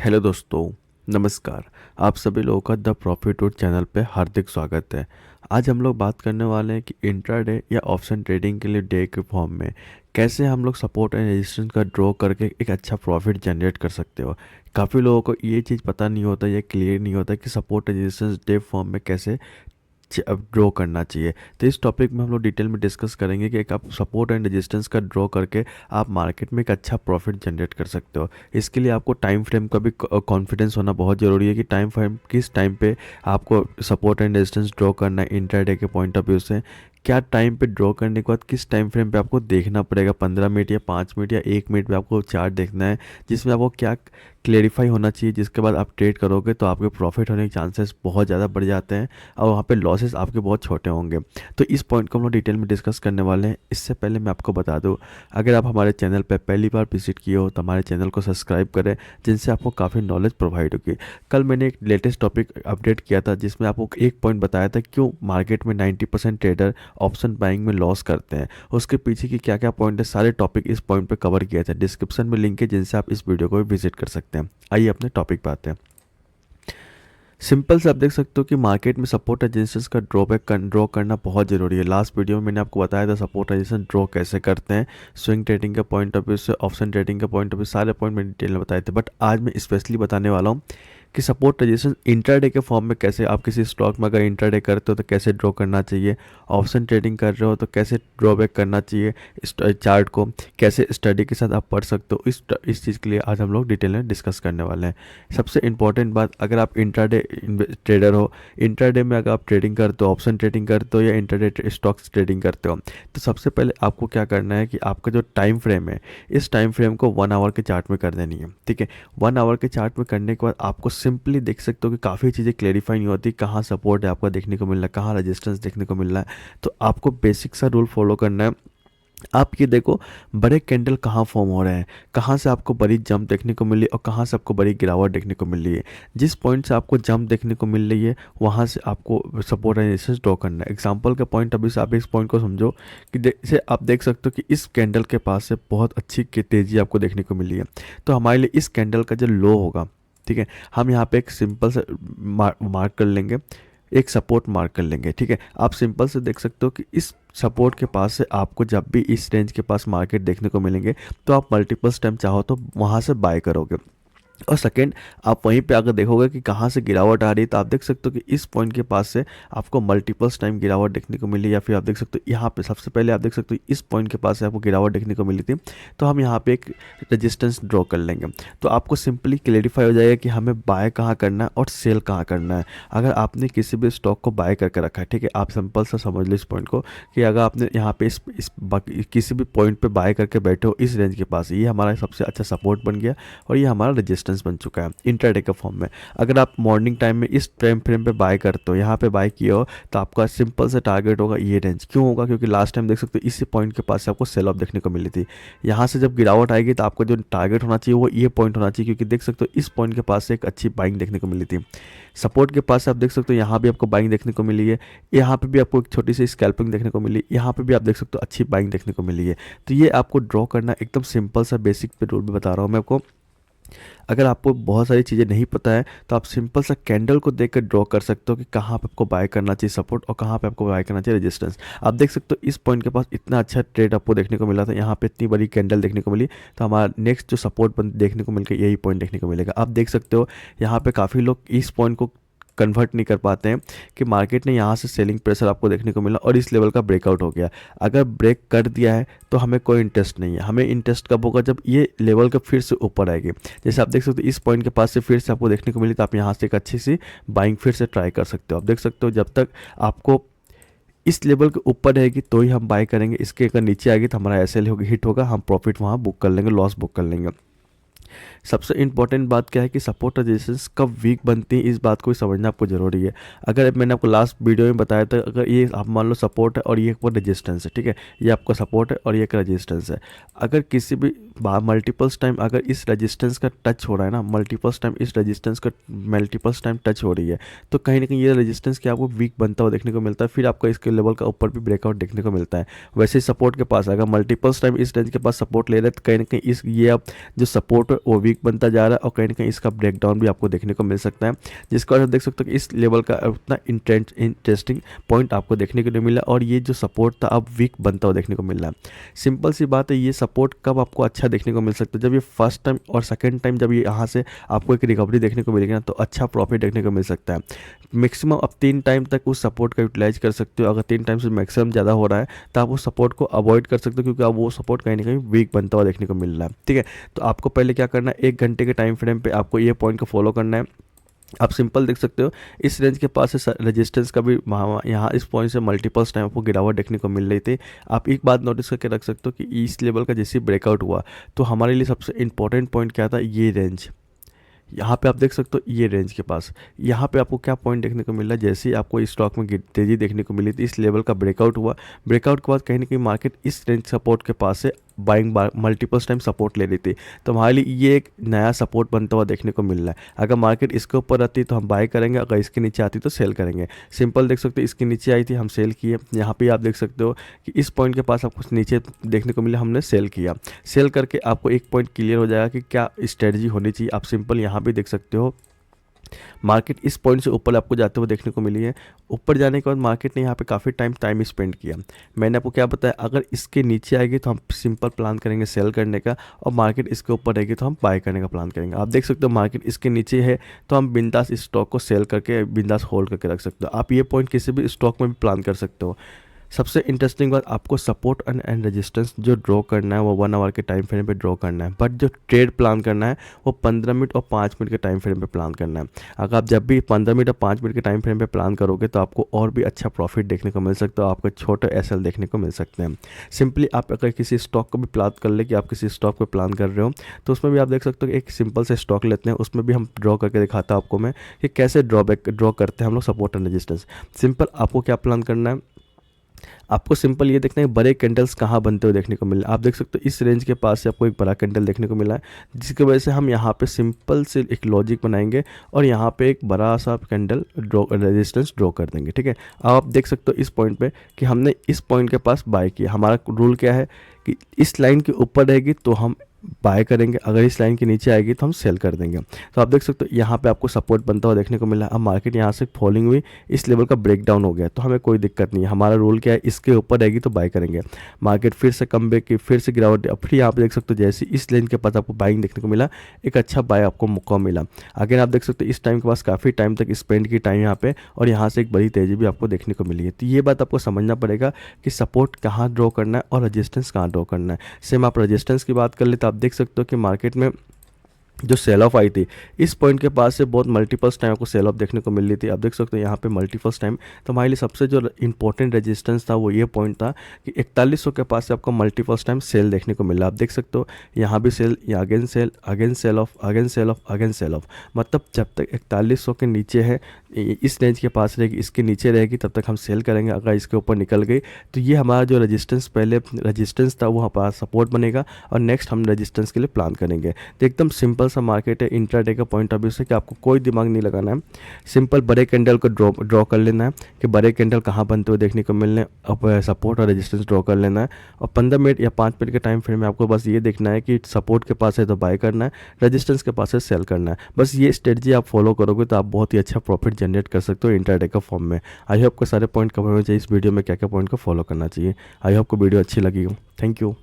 Hello दोस्तों, नमस्कार। आप सभी लोगों का द प्रॉफिट रूट चैनल पे हार्दिक स्वागत है। आज हम लोग बात करने वाले हैं कि इंट्राडे या ऑप्शन ट्रेडिंग के लिए डे के फॉर्म में कैसे हम लोग सपोर्ट एंड रेजिस्टेंस का ड्रॉ करके एक अच्छा प्रॉफिट जनरेट कर सकते हो। काफ़ी लोगों को ये चीज़ पता नहीं होता, ये क्लियर नहीं होता कि support and resistance day form में कैसे अब ड्रॉ करना चाहिए। तो इस टॉपिक में हम लोग डिटेल में डिस्कस करेंगे कि एक आप सपोर्ट एंड रेजिस्टेंस का ड्रॉ करके आप मार्केट में एक अच्छा प्रॉफिट जनरेट कर सकते हो। इसके लिए आपको टाइम फ्रेम का भी कॉन्फिडेंस होना बहुत ज़रूरी है कि टाइम फ्रेम किस टाइम पे आपको सपोर्ट एंड रेजिस्टेंस ड्रॉ करना है इंट्राडे के पॉइंट ऑफ व्यू से। क्या टाइम पे ड्रॉ करने के बाद किस टाइम फ्रेम पे आपको देखना पड़ेगा, 15 मिनट या 5 मिनट या 1 मिनट में आपको चार्ट देखना है, जिसमें आपको क्या क्लेरिफाई होना चाहिए, जिसके बाद आप ट्रेड करोगे तो आपके प्रॉफिट होने के चांसेस बहुत ज़्यादा बढ़ जाते हैं और वहाँ पे लॉसेस आपके बहुत छोटे होंगे। तो इस पॉइंट को हम लोग डिटेल में डिस्कस करने वाले हैं। इससे पहले मैं आपको बता दूँ, अगर आप हमारे चैनल पर पहली बार विजिट किए हो तो हमारे चैनल को सब्सक्राइब करें, जिनसे आपको काफ़ी नॉलेज प्रोवाइड होगी। कल मैंने एक लेटेस्ट टॉपिक अपडेट किया था जिसमें आपको एक पॉइंट बताया था क्यों मार्केट में 90% ट्रेडर ऑप्शन बाइंग में लॉस करते हैं। उसके पीछे की क्या क्या पॉइंट है, सारे टॉपिक इस पॉइंट पे कवर किया था। डिस्क्रिप्शन में लिंक है जिनसे आप इस वीडियो को भी विजिट कर सकते हैं। आइए अपने टॉपिक पे आते हैं। सिंपल से आप देख सकते हो कि मार्केट में सपोर्ट रेजिस्टेंस का ड्रॉ करना बहुत ज़रूरी है। लास्ट वीडियो में मैंने आपको बताया था सपोर्ट रेजिस्टेंस ड्रॉ कैसे करते हैं, स्विंग ट्रेडिंग के पॉइंट ऑफ व्यू से, ऑप्शन ट्रेडिंग के पॉइंट ऑफ व्यू, सारे पॉइंट मैंने डिटेल में बताए थे। बट आज मैं स्पेशली बताने वाला हूँ कि सपोर्ट रेजिस्टेंस इंट्राडे के फॉर्म में कैसे, आप किसी स्टॉक में अगर इंट्राडे करते हो तो कैसे ड्रॉ करना चाहिए, ऑप्शन ट्रेडिंग कर रहे हो तो कैसे ड्रॉ बैक करना चाहिए, इस चार्ट को कैसे स्टडी के साथ आप पढ़ सकते हो। इस चीज़ के लिए आज हम लोग डिटेल में डिस्कस करने वाले हैं। सबसे इंपॉर्टेंट बात, अगर आप इंट्राडे ट्रेडर हो, इंट्राडे में अगर आप ट्रेडिंग करते हो, ऑप्शन ट्रेडिंग करते हो या इंट्राडे स्टॉक्स ट्रेडिंग करते हो, तो सबसे पहले आपको क्या करना है कि आपका जो टाइम फ्रेम है, इस टाइम फ्रेम को 1 आवर के चार्ट में कर देनी है। ठीक है, 1 आवर के चार्ट में करने के बाद आपको सिंपली देख सकते हो कि काफ़ी चीज़ें क्लेरिफाई नहीं होती, कहाँ सपोर्ट है आपका देखने को मिल रहा है, कहाँ रेजिस्टेंस देखने को मिल रहा है। तो आपको बेसिक सा रूल फॉलो करना है। आप ये देखो बड़े कैंडल कहाँ फॉर्म हो रहे हैं, कहाँ से आपको बड़ी जंप देखने को मिली और कहाँ से आपको बड़ी गिरावट देखने को मिल रही है। जिस पॉइंट से आपको जंप देखने को मिल रही है वहाँ से आपको सपोर्ट एंड रेजिस्टेंस ड्रॉ करना है। एग्जांपल का पॉइंट अभी से आप इस पॉइंट को समझो कि जैसे आप देख सकते हो कि इस कैंडल के पास से बहुत अच्छी तेज़ी आपको देखने को मिली है। तो हमारे लिए इस कैंडल का जो लो होगा, ठीक है, हम यहाँ पे एक सिंपल से मार्क कर लेंगे, एक सपोर्ट मार्क कर लेंगे। ठीक है, आप सिंपल से देख सकते हो कि इस सपोर्ट के पास से आपको जब भी इस रेंज के पास मार्केट देखने को मिलेंगे तो आप मल्टीपल्स टाइम चाहो तो वहाँ से बाय करोगे। और सेकेंड, आप वहीं पे अगर देखोगे कि कहाँ से गिरावट आ रही है तो आप देख सकते हो कि इस पॉइंट के पास से आपको मल्टीपल्स टाइम गिरावट देखने को मिली, या फिर आप देख सकते हो यहाँ पे सबसे पहले आप देख सकते हो इस पॉइंट के पास से आपको गिरावट देखने को मिली थी। तो हम यहाँ पे एक रेजिस्टेंस ड्रॉ कर लेंगे। तो आपको सिंपली क्लेरिफाई हो जाएगा कि हमें बाय कहाँ करना है और सेल कहाँ करना है। अगर आपने किसी भी स्टॉक को बाय करके रखा है, ठीक है, आप सिंपल सा समझ लो इस पॉइंट को कि अगर आपने यहाँ पे इस किसी भी पॉइंट पे बाय करके बैठे हो इस रेंज के पास, ये हमारा सबसे अच्छा सपोर्ट बन गया और ये हमारा रेजिस्टेंस बन चुका है इंट्राडे के फॉर्म में। अगर आप मॉर्निंग टाइम में इस टाइम फ्रेम पे बाय करते हो, यहाँ पे बाय किए हो, तो आपका सिंपल से टारगेट होगा ये रेंज। क्यों होगा? क्योंकि लास्ट टाइम देख सकते हो इसी पॉइंट के पास से आपको सेल ऑफ देखने को मिली थी। यहाँ से जब गिरावट आएगी तो आपका जो टारगेट होना चाहिए वो ये पॉइंट होना चाहिए, क्योंकि देख सकते हो इस पॉइंट के पास से एक अच्छी बाइंग देखने को मिली थी। सपोर्ट के पास से आप देख सकते हो यहाँ भी आपको बाइंग देखने को मिली है, यहाँ पे भी आपको एक छोटी सी स्कैल्पिंग देखने को मिली, यहाँ पे भी आप देख सकते हो अच्छी बाइंग देखने को मिली है। तो ये आपको ड्रॉ करना एकदम सिंपल सा बेसिक पे रूल भी बता रहा हूँ मैं आपको। अगर आपको बहुत सारी चीज़ें नहीं पता है तो आप सिंपल सा कैंडल को देख कर ड्रॉ कर सकते हो कि कहाँ पे आपको बाय करना चाहिए सपोर्ट और कहाँ पे आपको बाय करना चाहिए रेजिस्टेंस। आप देख सकते हो इस पॉइंट के पास इतना अच्छा ट्रेड आपको देखने को मिला था, यहाँ पे इतनी बड़ी कैंडल देखने को मिली, तो हमारा नेक्स्ट जो सपोर्ट देखने को मिल गया यही पॉइंट देखने को मिलेगा। आप देख सकते हो यहाँ पे काफ़ी लोग इस पॉइंट को कन्वर्ट नहीं कर पाते हैं कि मार्केट ने यहाँ से सेलिंग प्रेशर आपको देखने को मिला और इस लेवल का ब्रेकआउट हो गया। अगर ब्रेक कर दिया है तो हमें कोई इंटरेस्ट नहीं है। हमें इंटरेस्ट कब होगा? जब ये लेवल का फिर से ऊपर आएगी। जैसे आप देख सकते हो इस पॉइंट के पास से फिर से आपको देखने को मिली, तो आप यहाँ से एक अच्छी सी बाइंग फिर से ट्राई कर सकते हो। आप देख सकते हो जब तक आपको इस लेवल के ऊपर रहेगी तो ही हम बाय करेंगे, इसके अगर नीचे आएगी तो हमारा एसएल हिट होगा, हम प्रॉफिट वहाँ बुक कर लेंगे, लॉस बुक कर लेंगे। सबसे इंपॉर्टेंट बात क्या है कि सपोर्ट और रेजिस्टेंस कब वीक बनती है, इस बात को भी समझना आपको ज़रूरी है। अगर मैंने आपको लास्ट वीडियो में बताया था, अगर ये आप मान लो सपोर्ट है और ये आपका रेजिस्टेंस है, ठीक है, ये आपका सपोर्ट है और ये एक रेजिस्टेंस है। अगर किसी भी मल्टीपल्स टाइम अगर इस रेजिस्टेंस का टच हो रहा है ना, मल्टीपल्स टाइम इस रेजिस्टेंस का मल्टीपल्स टाइम टच हो रही है, तो कहीं ना कहीं ये रेजिस्टेंस क्या आपको वीक बनता हुआ देखने को मिलता है, फिर आपको इसके लेवल का ऊपर भी ब्रेकआउट देखने को मिलता है। वैसे ही सपोर्ट के पास अगर मल्टीपल्स टाइम इस रेंज के पास सपोर्ट ले रहे हैं तो कहीं ना कहीं इस ये आप जो सपोर्ट वो वीक बनता जा रहा है और कहीं ना कहीं इसका ब्रेकडाउन भी आपको देखने को मिल सकता है, जिसका आप देख सकते हो कि इस लेवल का उतना इंटरेस्टिंग पॉइंट आपको देखने को नहीं मिला और ये जो सपोर्ट था अब वीक बनता हुआ देखने को मिल रहा है। सिंपल सी बात है, ये सपोर्ट कब आपको अच्छा देखने को मिल सकता है, जब ये फर्स्ट टाइम और सेकेंड टाइम जब ये यहाँ से आपको एक रिकवरी देखने को मिलेगी ना, तो अच्छा प्रॉफिट देखने को मिल सकता है। मैक्सिमम आप 3 टाइम तक उस सपोर्ट का यूटिलाइज कर सकते हो। अगर 3 टाइम से मैक्सिमम ज़्यादा हो रहा है तो आप उस सपोर्ट को अवॉइड कर सकते हो, क्योंकि आप वो सपोर्ट कहीं ना कहीं वीक बनता हुआ देखने को मिल रहा है। ठीक है, तो आपको पहले क्या करना है, 1 घंटे के टाइम फ्रेम पे आपको ये पॉइंट को फॉलो करना है। आप सिंपल देख सकते हो इस रेंज के पास से रेजिस्टेंस का भी यहाँ इस पॉइंट से मल्टीपल्स टाइम आपको गिरावट देखने को मिल रही थी। आप एक बात नोटिस करके रख सकते हो कि इस लेवल का जैसे ब्रेकआउट हुआ तो हमारे लिए सबसे इंपॉर्टेंट पॉइंट क्या था, ये रेंज। यहाँ पे आप देख सकते हो ये रेंज के पास, यहाँ पे आपको क्या पॉइंट देखने को मिल रहा है, जैसे ही आपको इस स्टॉक में तेजी देखने को मिली थी, इस लेवल का ब्रेकआउट हुआ। ब्रेकआउट के बाद कहीं ना कहीं मार्केट इस रेंज सपोर्ट के पास से बाइंग मल्टीपल्स टाइम सपोर्ट ले रही थी, तो हमारे लिए ये एक नया सपोर्ट बनता हुआ देखने को मिल रहा है। अगर मार्केट इसके ऊपर आती तो हम बाय करेंगे, अगर इसके नीचे आती तो सेल करेंगे। सिंपल देख सकते हो इसके नीचे आई थी, हम सेल किए। यहाँ पे आप देख सकते हो कि इस पॉइंट के पास आपको नीचे देखने को मिला, हमने सेल किया। सेल करके आपको एक पॉइंट क्लियर हो जाएगा कि क्या स्ट्रेटजी होनी चाहिए। आप सिंपल यहाँ पे देख सकते हो मार्केट इस पॉइंट से ऊपर आपको जाते हुए देखने को मिली है। ऊपर जाने के बाद मार्केट ने यहाँ पे काफ़ी टाइम स्पेंड किया। मैंने आपको क्या बताया, अगर इसके नीचे आएगी तो हम सिंपल प्लान करेंगे सेल करने का, और मार्केट इसके ऊपर रहेगी तो हम बाय करने का प्लान करेंगे। आप देख सकते हो मार्केट इसके नीचे है तो हम बिंदास इस स्टॉक को सेल करके बिंदास होल्ड करके रख सकते हो। आप ये पॉइंट किसी भी स्टॉक में भी प्लान कर सकते हो। सबसे इंटरेस्टिंग बात, आपको सपोर्ट एंड रेजिस्टेंस जो ड्रॉ करना है वो 1 आवर के टाइम फ्रेम पे ड्रॉ करना है, बट जो ट्रेड प्लान करना है वो 15 मिनट और 5 मिनट के टाइम फ्रेम पे प्लान करना है। अगर आप जब भी 15 मिनट और 5 मिनट के टाइम फ्रेम पे प्लान करोगे तो आपको और भी अच्छा प्रॉफिट देखने को मिल सकता है, आपको छोटे एसएल देखने को मिल सकते हैं। सिंपली आप अगर किसी स्टॉक को भी प्लान कर ले कि आप किसी स्टॉक पे प्लान कर रहे हो, तो उसमें भी आप देख सकते हो कि एक सिंपल से स्टॉक लेते हैं, उसमें भी हम ड्रॉ करके दिखाता हूँ आपको मैं कि कैसे ड्रॉ करते हैं हम लोग सपोर्ट एंड रेजिस्टेंस। सिंपल आपको क्या प्लान करना है, आपको सिंपल ये देखना है बड़े कैंडल्स कहाँ बनते हुए देखने को मिल रहा है। आप देख सकते हो इस रेंज के पास से आपको एक बड़ा कैंडल देखने को मिला है, जिसकी वजह से हम यहाँ पे सिंपल से एक लॉजिक बनाएंगे और यहाँ पे एक बड़ा सा कैंडल रेजिस्टेंस ड्रॉ कर देंगे। ठीक है, अब आप देख सकते हो इस पॉइंट पे कि हमने इस पॉइंट के पास बाय किया। हमारा रूल क्या है कि इस लाइन के ऊपर रहेगी तो हम बाय करेंगे, अगर इस लाइन के नीचे आएगी तो हम सेल कर देंगे। तो आप देख सकते हो यहाँ पे आपको सपोर्ट बनता हुआ देखने को मिला। अब मार्केट यहाँ से फॉलिंग हुई, इस लेवल का ब्रेकडाउन हो गया तो हमें कोई दिक्कत नहीं है। हमारा रूल क्या है, इसके ऊपर रहेगी तो बाय करेंगे। मार्केट फिर से कम बैक की, फिर से गिरावट, अब फिर यहाँ पे देख सकते हो जैसे इस लाइन के पास आपको बाइंग देखने को मिला, एक अच्छा बाय आपको मौका मिला। अगेन आप देख सकते हो इस टाइम के पास काफ़ी टाइम तक स्पेंड की टाइम यहाँ पे, और यहाँ से एक बड़ी तेज़ी भी आपको देखने को मिली है। तो ये बात आपको समझना पड़ेगा कि सपोर्ट कहाँ ड्रॉ करना है और रजिस्टेंस कहाँ ड्रॉ करना है। सेम आप रजिस्टेंस की बात कर ले तो आप देख सकते हो कि मार्केट में जो सेल ऑफ आई थी इस पॉइंट के पास से बहुत मल्टीपल्स टाइम आपको सेल ऑफ देखने को मिल रही थी। आप देख सकते हो यहाँ पे मल्टीपल्स टाइम, तो हमारे लिए सबसे जो इंपॉर्टेंट रेजिस्टेंस था वो ये पॉइंट था कि 4100 के पास से आपको मल्टीपल्स टाइम सेल देखने को मिला। आप देख सकते हो यहाँ भी sale, again sale, again sale off, again sale off, again sale off. मतलब जब तक 4100 के नीचे है, इस रेंज के पास रहेगी, इसके नीचे रहेगी, तब तक हम सेल करेंगे। अगर इसके ऊपर निकल गई तो ये हमारा जो रेजिस्टेंस पहले रेजिस्टेंस था वो हमारा सपोर्ट बनेगा, और नेक्स्ट हम रेजिस्टेंस के लिए प्लान करेंगे। तो एकदम सिंपल सा मार्केट है इंट्राडे का पॉइंट ऑफ व्यू से कि आपको कोई दिमाग नहीं लगाना है। सिंपल बड़े कैंडल को ड्रॉ कर लेना है कि बड़े कैंडल कहाँ बनते हुए देखने को मिलने, अब सपोर्ट और रेजिस्टेंस ड्रॉ कर लेना है, और 15 मिनट या 5 मिनट के टाइम फ्रेम में आपको बस ये देखना है कि सपोर्ट के पास है तो बाय करना है, रेजिस्टेंस के पास है सेल करना है। बस ये स्ट्रेटजी आप फॉलो करोगे तो आप बहुत ही अच्छा प्रॉफिट जनरेट कर सकते हो इंट्राडे का फॉर्म में। आई होप को सारे पॉइंट कवर होने चाहिए इस वीडियो में, क्या क्या पॉइंट को फॉलो करना चाहिए। आई होप को वीडियो अच्छी लगी हो। Thank you.